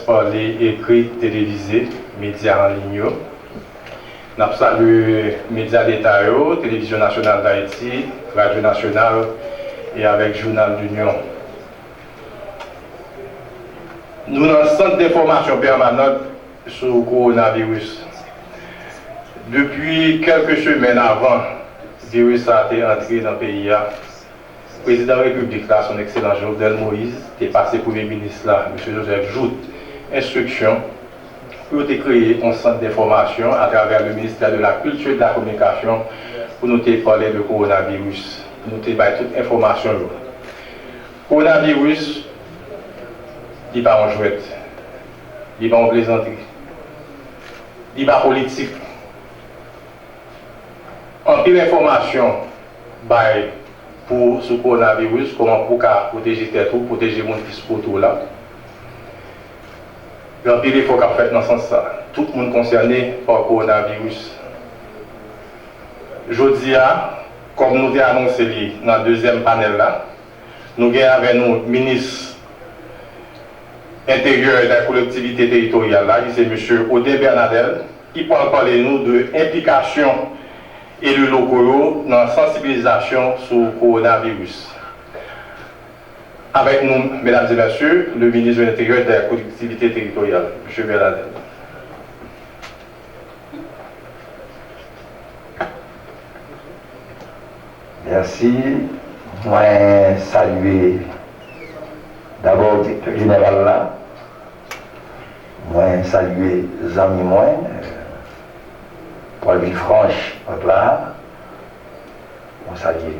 parler, écrit, télévisé, médias en ligne. Nous avons salué les médias d'État, Télévision nationale d'Haïti, Radio nationale et avec Journal d'Union. Nous avons un centre d'information permanente sur le coronavirus. Depuis quelques semaines avant, le virus a été entré dans le pays. Le président de la République, là, son excellent Jovenel Moïse, est passé Premier ministre, là, M. Joseph Jout, instruction pour créer un centre d'information à travers le ministère de la Culture et de la Communication pour nous parler de coronavirus, pour nous donner toute information. Le coronavirus, il n'est pas en jouette, il n'est pas en plaisanterie, il n'est pas politique. En pile d'informations pour ce coronavirus, comment pour protéger les tout, protéger les gens qui se trouvent là. En pile d'efforts qu'a fait dans ce sens-là. Tout le monde concerné par le coronavirus. Jeudi, comme nous avons annoncé dans le deuxième panel là, nous avons avec nous le ministre intérieur de la collectivité territoriale, là, c'est M. Odé Bernadel, qui pourra parler nous de l'implication et le locaux dans la sensibilisation sur le coronavirus. Avec nous, mesdames et messieurs, le ministre de l'Intérieur et de la collectivité territoriale, M. Bernadel. Merci. Moi, saluer d'abord le directeur général là. Moi, saluer les amis moi. Pour la ville franche, là, on salue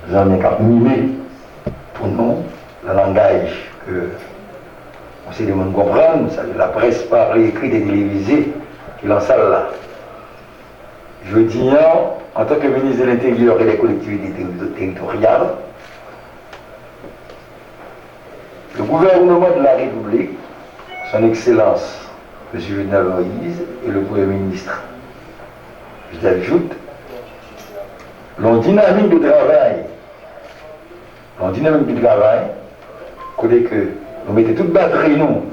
les amis qui ont mimé pour nous, le langage que on sait les gens comprendre, la presse parlée, écrite et télévisée qui est en salle là. Je dis, en tant que ministre de l'Intérieur et des collectivités territoriales, le gouvernement de la République, son Excellence, M. Jovenel Moïse et le Premier ministre, j'ajoute, l'on dynamique de travail, côté que nous mettons toute batterie nous,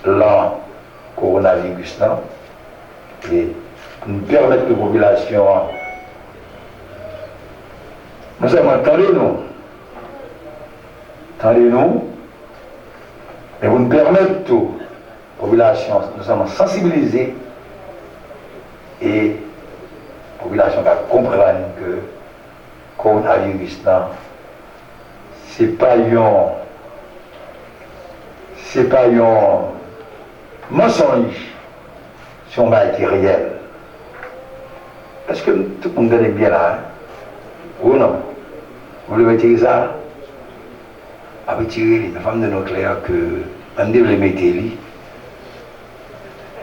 dans le coronavirus, là, et pour nous permettre que la population, nous sommes attendez-nous, et pour nous permettre tout, la population, nous sommes sensibilisés et la population va comprendre que le coronavirus, c'est pas un mensonge si on va être réel. Est-ce que tout le monde est bien là? Ou non? Vous voulez retirer ça? À retirer les femmes de nos clairs que on devait les mettre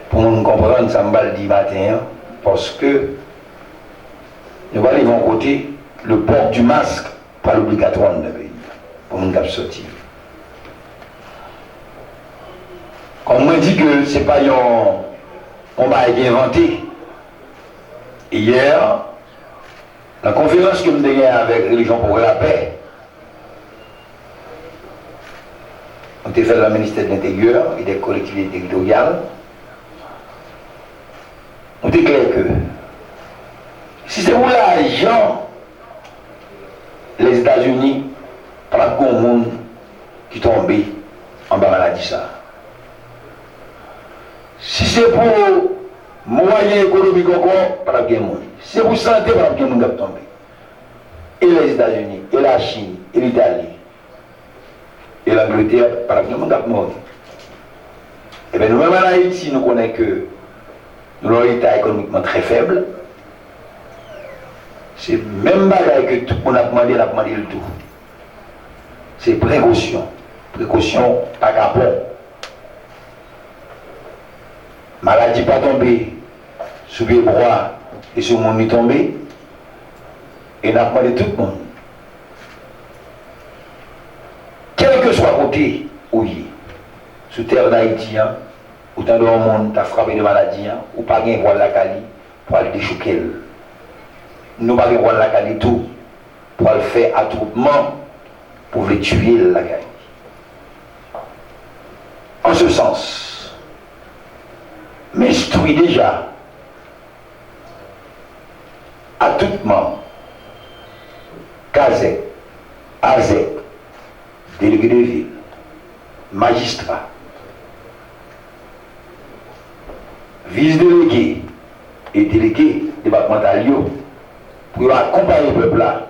pour nous comprendre ça me dit matin. Parce que nous allons de côté, le port du masque, pas l'obligatoire dans le pays, pour nous sortir. Comme on dit que ce n'est pas on va inventé. Hier, la conférence que nous avons avec Religion pour la paix, on a fait le ministère de l'Intérieur et des collectivités territoriales. On déclare que si c'est pour l'argent, les États-Unis, par le monde qui tombe en bas maladie ça. Si c'est pour moyens économiques encore, par le monde. Si c'est pour santé, par le monde qui tombe. Et les États-Unis, et la Chine, et l'Italie, et l'Angleterre, par le monde qui tombe. Et bien nous-mêmes en Haïti, nous connaissons que nous avons un état économiquement très faible. C'est même bagaille que tout le monde a demandé le tout. C'est précaution. Précaution, pas capon. Maladie pas tombée sous les bras et sur mon nez tombé. Et on a demandé tout le monde. Quel que soit côté où il est, sous terre d'Haïti, autant de monde a frappé de maladie, ou pas gagné pour la Cali, pour aller déchouquer. Nous pas gagné pour la Cali tout, pour le faire attroupement, pour les tuer la Cali. ce sens, m'instruit déjà à tout moment, CASEC, AZEC, délégué de ville, magistrat, vice-délégué et délégué départemental pour accompagner le peuple là,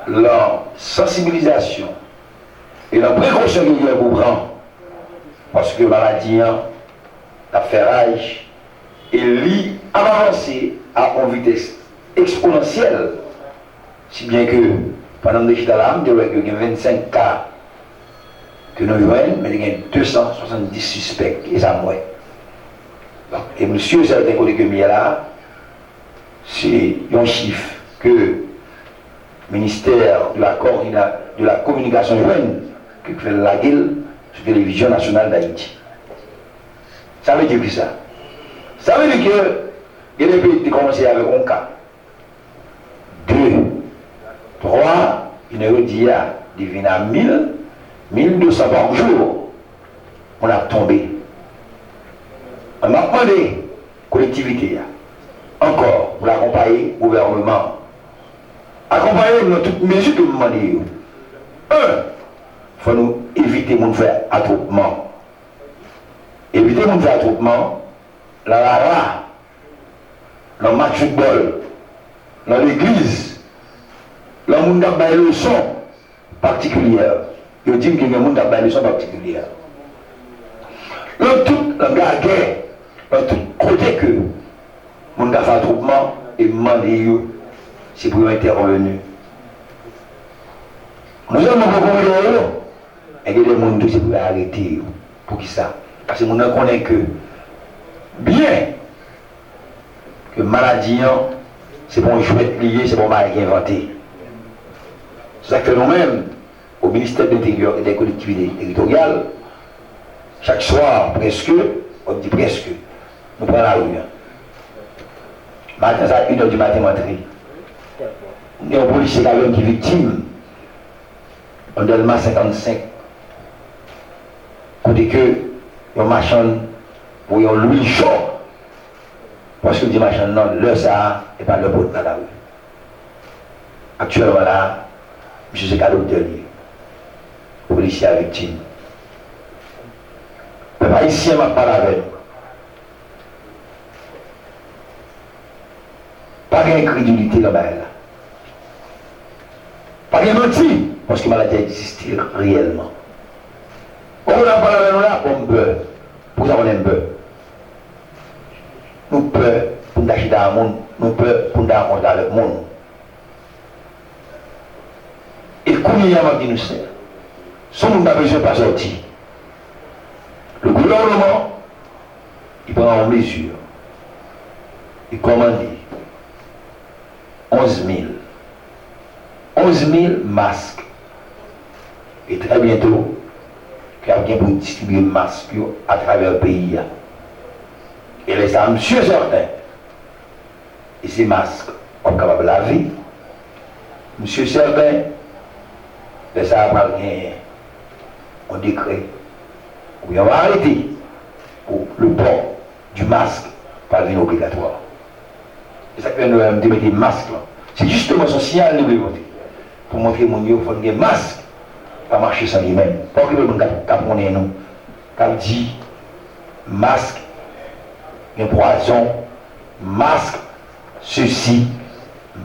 leur sensibilisation et la précaution qu'il y a pour prendre, parce que la maladie, la ferrage, et lit avancer à une vitesse exponentielle, si bien que pendant que je suis là, il y a 25 cas que nous avons, mais il y a 270 suspects, et ça moins. Et monsieur, certains collègues que là, c'est un chiffre que le ministère de la communication humaine qui fait la gueule sur la télévision nationale d'Haïti. Ça veut dire que ça. Ça veut dire que il y a des pays qui commencent avec un cas. 2, 3, il y a dit à 1000, 1200 par jour. On a tombé. On a demandé collectivité, encore, pour l'accompagner, gouvernement. Accompagner dans toutes mesures que nous demandons. 1, il faut nous éviter de faire attroupement. Éviter de faire attroupement, la rara, le match football, dans l'église, le monde a une leçon particulière. Je dis qu'il y a un monde a une leçon particulière. Le tout, le gars guerre, le tout côté que le monde a fait attroupement et demandé c'est pour intervenir. Nous avons beaucoup de gens, et il y a des gens qui pour arrêter. Pour qui ça? Parce que nous connaissons que bien que maladie, c'est bon jouet lié, c'est bon mal inventé. C'est ça que nous-mêmes, au ministère de l'Intérieur et des collectivités territoriales, chaque soir, presque, on dit presque, nous prenons la rue. Matin, à 1h du matin, entrée. Il y a un policier qui est victime. On donne le 55. Côté que, un machin, pour l'huile chaud. Parce que le machin, non, le ça, et pas le bout dans la rue. Actuellement là, M. Zekado de lui, policier à victime. Le peuple haïtien m'a parlé avec nous. Pas d'incrédulité là-bas. Pas de mentir, parce que la maladie existe réellement. Quand on a parlé avec nous là, on peut. Pour ça, on aime peu. Nous peur pour nous acheter dans le monde, nous peur pour nous rencontrer dans le monde. Et combien il y a dit nous c'est ce monde n'a besoin de pas sortir. Le gouvernement, il prend en mesure, il commande 11 000 masques. Et très bientôt, il y a bien pour distribuer des masques à travers le pays. Et les âmes, monsieur certain, et ces masques, on est capable de laver. Monsieur certain, les âmes ont décret. Oui, on va arrêter pour le port du masque par le obligatoire. C'est ça que nous avons dit, mettre des masques là. C'est justement son signal de voter. Pour montrer mon Dieu, il faut des masques. Pas marcher sans lui-même. Pas que le monde capone nous. Comme dit, masque, un poison, masque, ceci,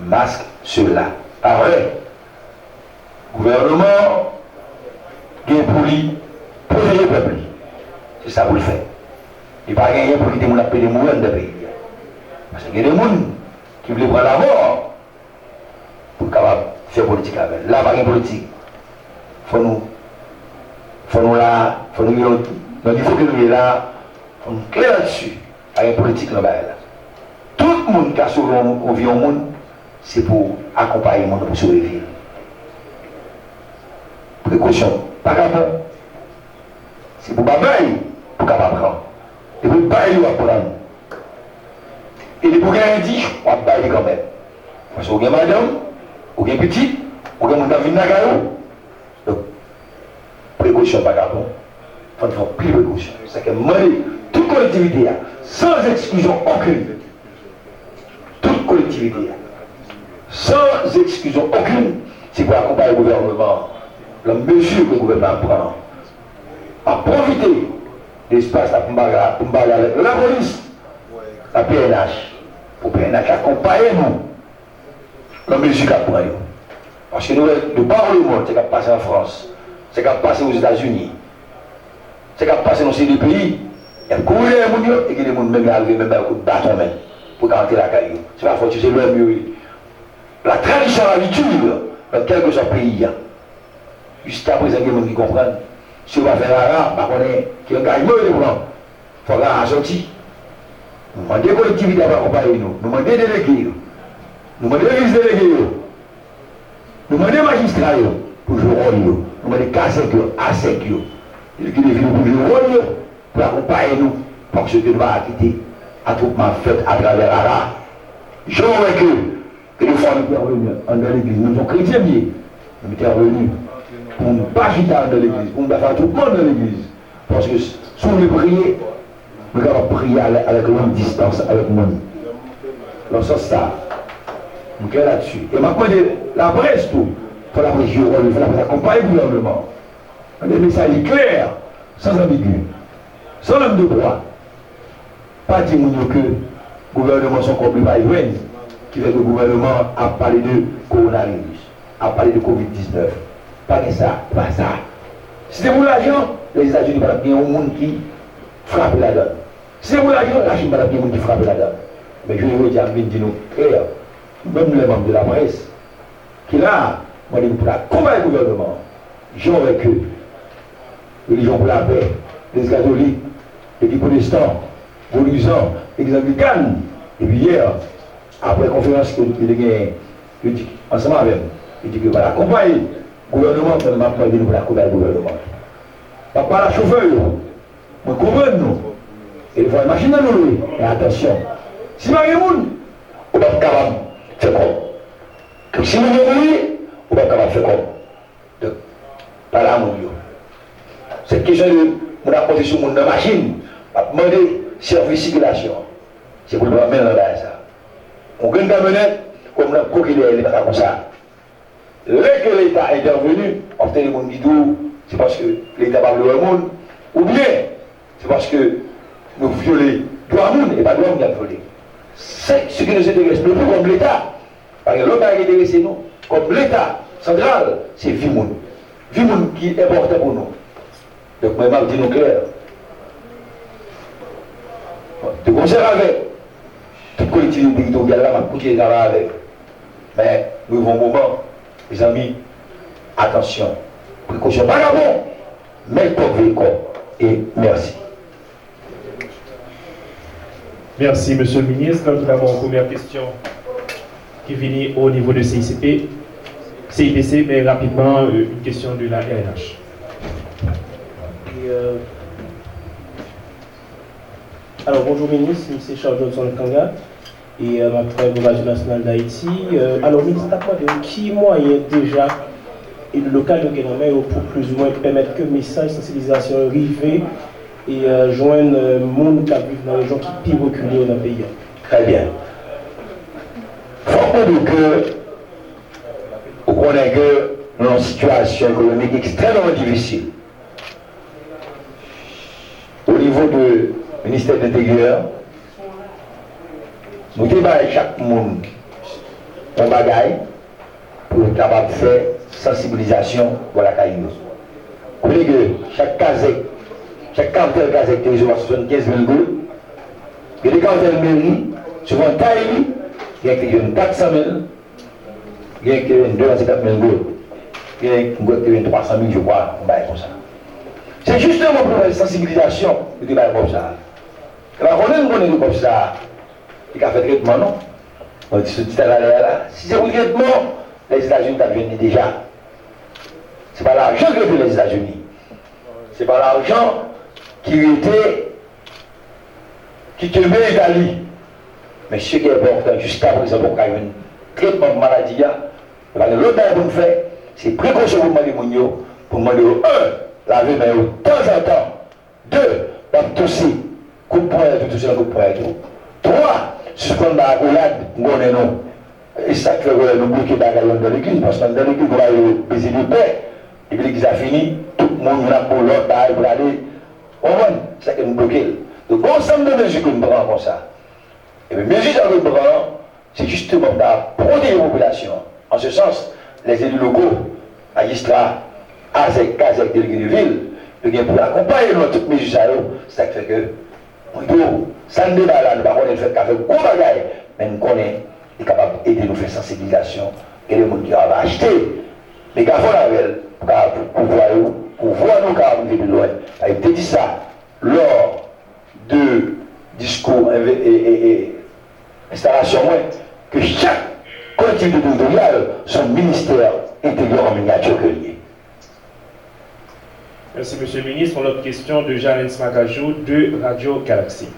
masque, cela. Pas vrai. Gouvernement, gain pour lui, protéger le peuple. C'est ça pour le faire. Il n'y a pas gagné pour lui appeler des mouvements de pays. Parce qu'il y a des gens qui veulent prendre la mort pour capable faire politique avec. Là, pas de politique. Il faut nous là, il faut que nous là, faut nous clair là-dessus, avec une politique là-bas. Tout le monde qui a sauvé au vie au monde, c'est pour accompagner le monde pour survivre. Précaution, pas capable. C'est pour ne pas bailler, pour capable prendre. Et pour bailler, on va prendre. Et pour gagner dit, on va bailler quand même. Parce que vous avez madame, vous avez petit, vous avez mon avis de donc, précaution pas capable. faut faire plus de précaution. C'est que demander toute collectivité, sans exclusion aucune, toute collectivité, sans exclusion aucune, c'est pour accompagner le gouvernement, la mesure que le gouvernement prend, à profiter de l'espace pour parler avec la police, la PNH, pour PNH accompagner nous, la mesure qu'on prend. Parce que nous parlons le monde, c'est qu'à passer en France, c'est qu'à passer aux États-Unis, c'est qu'à passer dans ces deux pays, il y a courir les gens et que les gens même arrivent même à un coup de bâton même pour garantir la caillou. C'est pas fort, c'est le mieux. La tradition, l'habitude, dans quel que soit le pays, jusqu'à présent, il y a des gens qui comprennent. Si on va faire un rat, on connaît qu'il y a un gars qui meurt, il faut un sortir. Nous demandons des collectivités à accompagner nous, nous demandons des délégués, nous demandons des vice-délégués, nous demandons des magistrats pour jouer le rôle, nous demandons des casseurs, ASEC, qui deviennent pour jouer le rôle, pour accompagner nous, parce que nous allons quitter attroupement fait à travers la rat. Je vois que les femmes qui sont revenues dans l'église, nous sommes chrétiens, nous sommes revenus pour ne pas quitter dans l'église, pour ne pas faire tout le monde dans l'église. Parce que si on veut prier, nous allons prier avec longue distance avec nous. Donc ça, c'est ça. Nous sommes là-dessus. Et maintenant, la presse, tout, il faut la presse jouer, il faut la presse accompagner le gouvernement. Des messages clairs, sans ambigu, sans l'homme de droit. Pas dire que le gouvernement sont compris par UN, qui fait que le gouvernement a parlé de coronavirus, a parlé de Covid-19. Pas que ça, pas ça. Si c'est pour l'argent, les États-Unis ne vont pas bien au monde qui frappe la donne. Si c'est pour l'argent, la Chine ne va pas bien au monde qui frappe la donne. Mais je veux dire, nous, même les membres de la presse, qui là, moi, pour accompagner le gouvernement, gens avec eux, les gens pour la paix, les catholiques, les protestants, les luisants, les anglicanes. Et puis hier, après la conférence que nous avons dit ensemble avec nous, il dit que va accompagner le gouvernement, mais m'a demandé pour accompagner le gouvernement. Pas la chauffeur, mais comprendre nous. Et il faut imaginer nous, et attention, si pas de monde, on va pas capable de faire comme. Si nous voulons, on va pas capable de faire comme. Donc, pas là, mon Dieu. Cette question de mon apporter sur mon machine, va demander service circulation. C'est pour le mettre dans ça. On gagne la manette, comme la coquille, elle est pas comme ça. Dès que l'État est intervenu, on fait le monde guidou, c'est parce que l'État va vouloir le monde, ou bien c'est parce que nous violons droit monde et pas droit monde à violer. C'est ce qui nous intéresse le plus comme l'État. Parce que l'autre qui intéresse nous, comme l'État central, c'est vie monde. Vie monde qui est important pour nous. Donc, moi, je dis nous clair. De concert avec toute collectivité territoriale, là, je vais avec. Mais nous avons un moment, les amis, attention, précaution, pas bon, mais pour véhicule. Et merci. Merci, monsieur le ministre. Nous avons une première question qui vient au niveau de CIPC, mais rapidement, une question de la RH. Alors bonjour ministre, c'est Charles Johnson Kanga et ma frère de Radio Nationale d'Haïti. Alors ministre, qui moyen déjà et le local de Guénamé pour plus ou moins permettre que le message de sensibilisation arrive et joindre le monde qui vit dans les gens qui peuvent reculer dans le pays. Très bien. Il faut que vous connaissez que nous avons une situation économique extrêmement difficile. Au niveau du ministère de l'Intérieur, nous débattons chaque monde un bagaille pour être capable de faire sensibilisation pour la caillou. Vous voyez que chaque casette, chaque cartel casette est 75 000 gouttes. Et les cartels mairie, souvent taille, il y a 400 000, il y a 250 000 gouttes. Il y a 300 000, je crois, comme ça. C'est justement pour la sensibilisation que tu vas comme ça. Et bien, on est comme ça. Il a fait traitement, non? On dit ce petit là. Si c'est pour le traitement, les États-Unis t'ont venu déjà. Ce n'est pas l'argent que fait les États-Unis. Ce n'est pas l'argent qui te met l'Italie. Mais ce qui est important jusqu'à présent pour qu'il y ait un traitement de maladie, l'autre chose pour nous faire, c'est précaution pour demander pour demander laver mais de temps en temps 2, on tousser, coup de poing, tout tousser, coup de poing et tout. 3, suspendre la accolade, on est non. Et ça fait que nous bloquer dans l'église, parce que dans l'église, on va baiser du paix. Et puis l'église a fini, tout le monde vient pour l'autre, pour aller. C'est ça que nous bloquons. Donc, ensemble de mesures que nous prenons comme ça. Et les mesures que nous prenons, c'est justement pour protéger la population. En ce sens, les élus locaux, magistrats, ASEC, CASEC, délégués de ville, pour accompagner notre mesure, c'est ça qui fait que, ça ne débat là, nous ne pouvons pas faire un gros bagage, mais nous connaissons, est capable d'aider nous faire sensibilisation, et le monde qui va acheter. Mais quand on a pour voir nous quand on vient de loin, il a dit ça lors de discours et installation, que chaque collectivité territoriale, son ministère intérieur en miniature que lié. Merci, Monsieur le Ministre. Pour l'autre question de Jean-Alain Makajou de Radio Galaxy.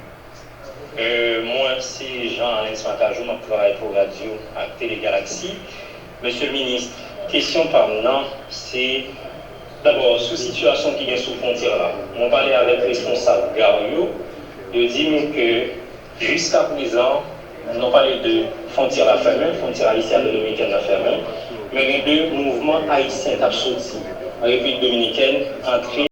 Moi, c'est Jean-Alain Makajou, je travaille pour Radio et Télé Galaxy. Monsieur le Ministre, question par maintenant, c'est d'abord sous situation qui est sous frontière là. On parlait avec le responsable Gario, de dire que jusqu'à présent, on parlait de frontière à fermer, frontière haïtienne et dominicaine à fermer, mais les deux mouvements haïtiens sont sortis en République dominicaine entrés